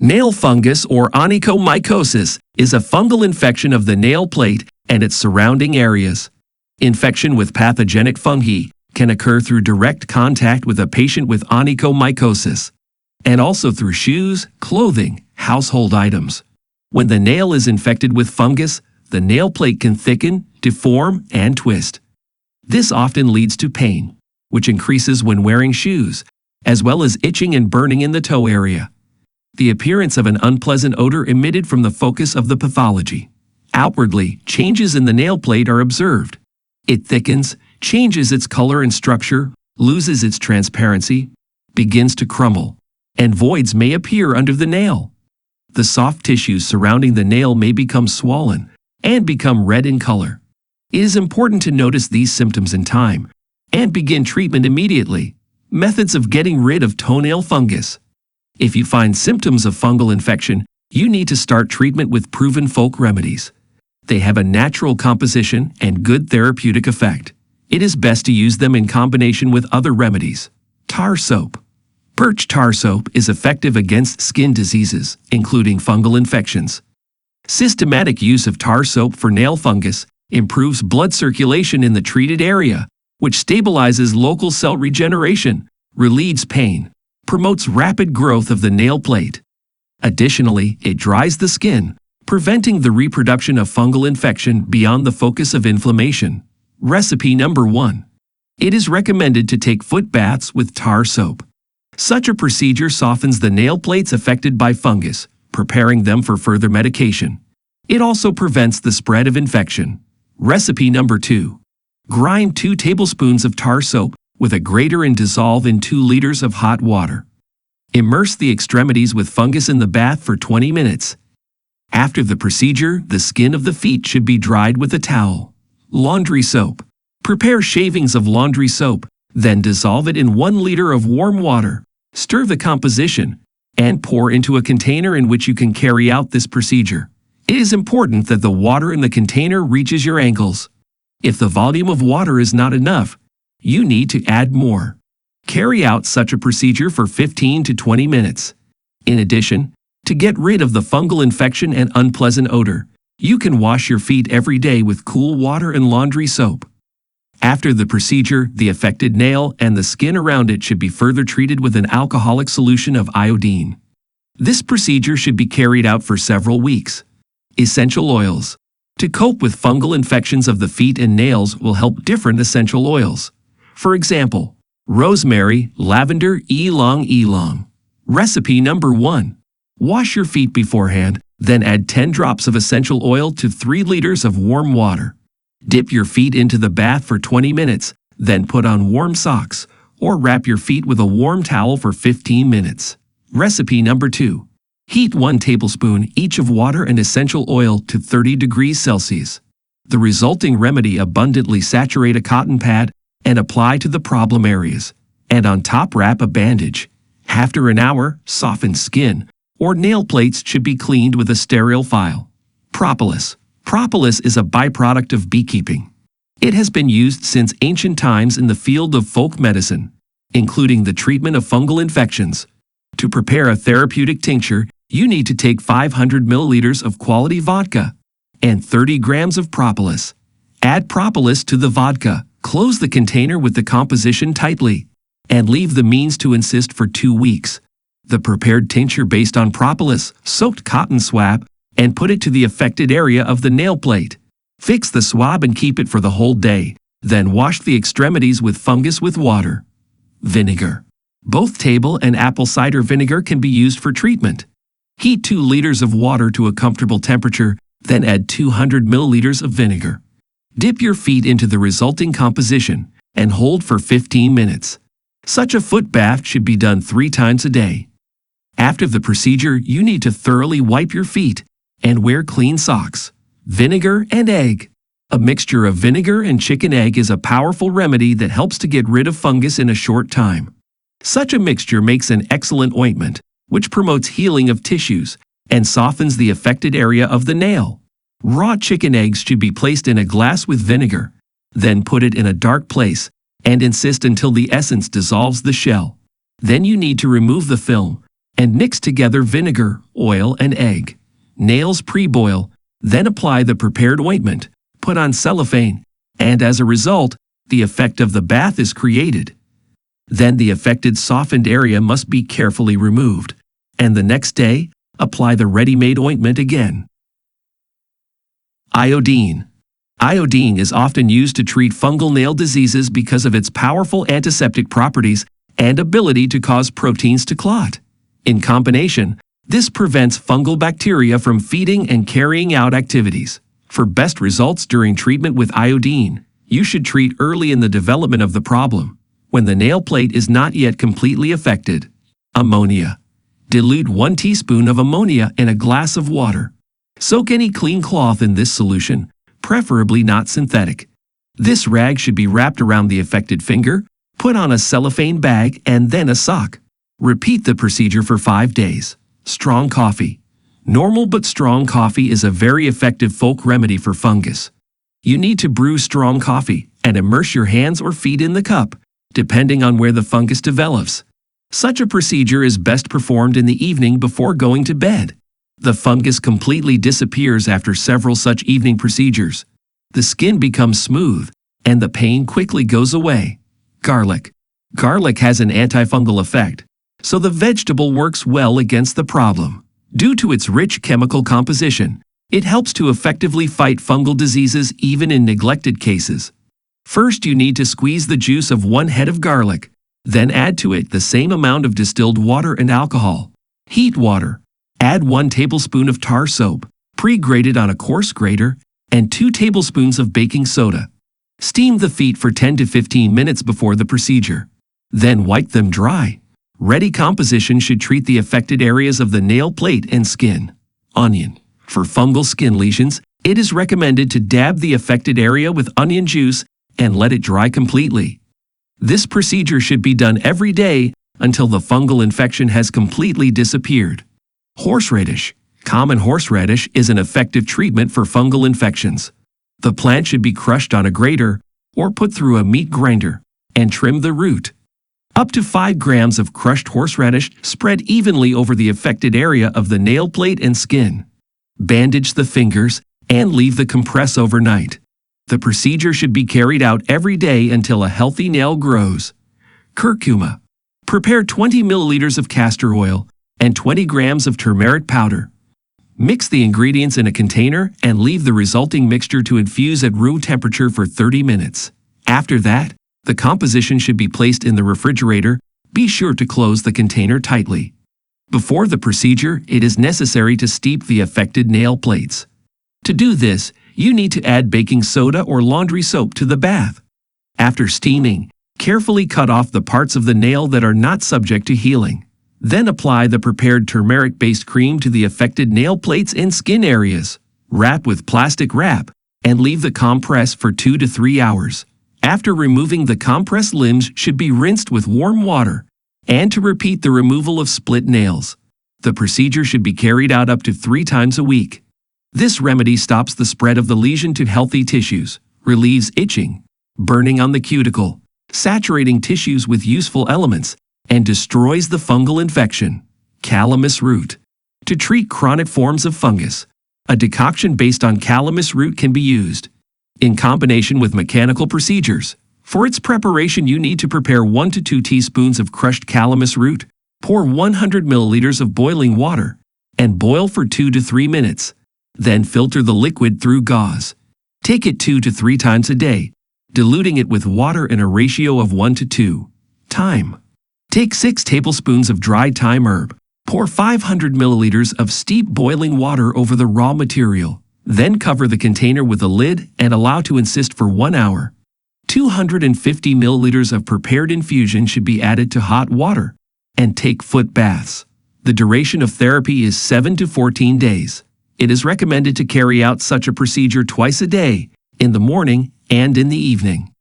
Nail fungus or onychomycosis is a fungal infection of the nail plate and its surrounding areas. Infection with pathogenic fungi can occur through direct contact with a patient with onychomycosis, and also through shoes, clothing, household items. When the nail is infected with fungus, the nail plate can thicken, deform, and twist. This often leads to pain, which increases when wearing shoes, as well as itching and burning in the toe area. The appearance of an unpleasant odor emitted from the focus of the pathology. Outwardly, changes in the nail plate are observed. It thickens, changes its color and structure, loses its transparency, begins to crumble, and voids may appear under the nail. The soft tissues surrounding the nail may become swollen and become red in color. It is important to notice these symptoms in time and begin treatment immediately. Methods of getting rid of toenail fungus. If you find symptoms of fungal infection, you need to start treatment with proven folk remedies. They have a natural composition and good therapeutic effect. It is best to use them in combination with other remedies. Tar soap. Birch tar soap is effective against skin diseases, including fungal infections. Systematic use of tar soap for nail fungus improves blood circulation in the treated area, which stabilizes local cell regeneration, relieves pain, promotes rapid growth of the nail plate. Additionally, it dries the skin, preventing the reproduction of fungal infection beyond the focus of inflammation. Recipe number 1. It is recommended to take foot baths with tar soap. Such a procedure softens the nail plates affected by fungus, preparing them for further medication. It also prevents the spread of infection. Recipe number 2. Grind 2 tablespoons of tar soap with a grater and dissolve in 2 liters of hot water. Immerse the extremities with fungus in the bath for 20 minutes. After the procedure, the skin of the feet should be dried with a towel. Laundry soap. Prepare shavings of laundry soap, then dissolve it in 1 liter of warm water. Stir the composition and pour into a container in which you can carry out this procedure. It is important that the water in the container reaches your ankles. If the volume of water is not enough, you need to add more. Carry out such a procedure for 15 to 20 minutes. In addition, to get rid of the fungal infection and unpleasant odor, you can wash your feet every day with cool water and laundry soap. After the procedure, the affected nail and the skin around it should be further treated with an alcoholic solution of iodine. This procedure should be carried out for several weeks. Essential oils. To cope with fungal infections of the feet and nails will help different essential oils. For example, rosemary, lavender, ylang-ylang. Recipe number 1. Wash your feet beforehand, then add 10 drops of essential oil to 3 liters of warm water. Dip your feet into the bath for 20 minutes, then put on warm socks, or wrap your feet with a warm towel for 15 minutes. Recipe number 2. Heat 1 tablespoon each of water and essential oil to 30 degrees Celsius. The resulting remedy abundantly saturate a cotton pad and apply to the problem areas, and on top wrap a bandage. After an hour, soften skin or nail plates should be cleaned with a sterile file. Propolis. Propolis is a byproduct of beekeeping. It has been used since ancient times in the field of folk medicine, including the treatment of fungal infections. To prepare a therapeutic tincture, you need to take 500 milliliters of quality vodka and 30 grams of propolis. Add propolis to the vodka, close the container with the composition tightly, and leave the means to insist for 2 weeks. The prepared tincture based on propolis, soaked cotton swab, and put it to the affected area of the nail plate. Fix the swab and keep it for the whole day, then wash the extremities with fungus with water. Vinegar. Both table and apple cider vinegar can be used for treatment. Heat 2 liters of water to a comfortable temperature, then add 200 milliliters of vinegar. Dip your feet into the resulting composition and hold for 15 minutes. Such a foot bath should be done 3 times a day. After the procedure, you need to thoroughly wipe your feet and wear clean socks. Vinegar and egg. A mixture of vinegar and chicken egg is a powerful remedy that helps to get rid of fungus in a short time. Such a mixture makes an excellent ointment, which promotes healing of tissues and softens the affected area of the nail. Raw chicken eggs should be placed in a glass with vinegar, then put it in a dark place and insist until the essence dissolves the shell. Then you need to remove the film and mix together vinegar, oil, and egg. Nails pre-boil, then apply the prepared ointment, put on cellophane, and as a result, the effect of the bath is created. Then the affected softened area must be carefully removed, and the next day, apply the ready-made ointment again. Iodine. Iodine is often used to treat fungal nail diseases because of its powerful antiseptic properties and ability to cause proteins to clot. In combination, this prevents fungal bacteria from feeding and carrying out activities. For best results during treatment with iodine, you should treat early in the development of the problem, when the nail plate is not yet completely affected. Ammonia. Dilute 1 teaspoon of ammonia in a glass of water. Soak any clean cloth in this solution, preferably not synthetic. This rag should be wrapped around the affected finger, put on a cellophane bag, and then a sock. Repeat the procedure for 5 days. Strong coffee. Normal but strong coffee is a very effective folk remedy for fungus. You need to brew strong coffee and immerse your hands or feet in the cup, depending on where the fungus develops. Such a procedure is best performed in the evening before going to bed. The fungus completely disappears after several such evening procedures. The skin becomes smooth, and the pain quickly goes away. Garlic. Garlic has an antifungal effect, so the vegetable works well against the problem. Due to its rich chemical composition, it helps to effectively fight fungal diseases even in neglected cases. First, you need to squeeze the juice of 1 head of garlic, then add to it the same amount of distilled water and alcohol. Heat water. Add 1 tablespoon of tar soap, pre-grated on a coarse grater, and 2 tablespoons of baking soda. Steam the feet for 10 to 15 minutes before the procedure. Then wipe them dry. Ready composition should treat the affected areas of the nail plate and skin. Onion. For fungal skin lesions, it is recommended to dab the affected area with onion juice and let it dry completely. This procedure should be done every day until the fungal infection has completely disappeared. Horseradish. Common horseradish is an effective treatment for fungal infections. The plant should be crushed on a grater or put through a meat grinder and trim the root. Up to 5 grams of crushed horseradish spread evenly over the affected area of the nail plate and skin. Bandage the fingers and leave the compress overnight. The procedure should be carried out every day until a healthy nail grows. Curcuma. Prepare 20 milliliters of castor oil and 20 grams of turmeric powder. Mix the ingredients in a container and leave the resulting mixture to infuse at room temperature for 30 minutes. After that, the composition should be placed in the refrigerator. Be sure to close the container tightly. Before the procedure, it is necessary to steep the affected nail plates. To do this, you need to add baking soda or laundry soap to the bath. After steaming, carefully cut off the parts of the nail that are not subject to healing. Then apply the prepared turmeric-based cream to the affected nail plates and skin areas. Wrap with plastic wrap and leave the compress for 2 to 3 hours. After removing the compressed limbs should be rinsed with warm water, and to repeat the removal of split nails. The procedure should be carried out up to 3 times a week. This remedy stops the spread of the lesion to healthy tissues, relieves itching, burning on the cuticle, saturating tissues with useful elements, and destroys the fungal infection. Calamus root. To treat chronic forms of fungus, a decoction based on calamus root can be used, in combination with mechanical procedures. For its preparation, you need to prepare 1 to 2 teaspoons of crushed calamus root, pour 100 milliliters of boiling water, and boil for 2 to 3 minutes. Then filter the liquid through gauze. Take it 2 to 3 times a day, diluting it with water in a ratio of 1 to 2. Thyme. Take 6 tablespoons of dried thyme herb. Pour 500 milliliters of steep boiling water over the raw material. Then cover the container with a lid and allow to insist for 1 hour. 250 milliliters of prepared infusion should be added to hot water and take foot baths. The duration of therapy is 7 to 14 days. It is recommended to carry out such a procedure twice a day, in the morning and in the evening.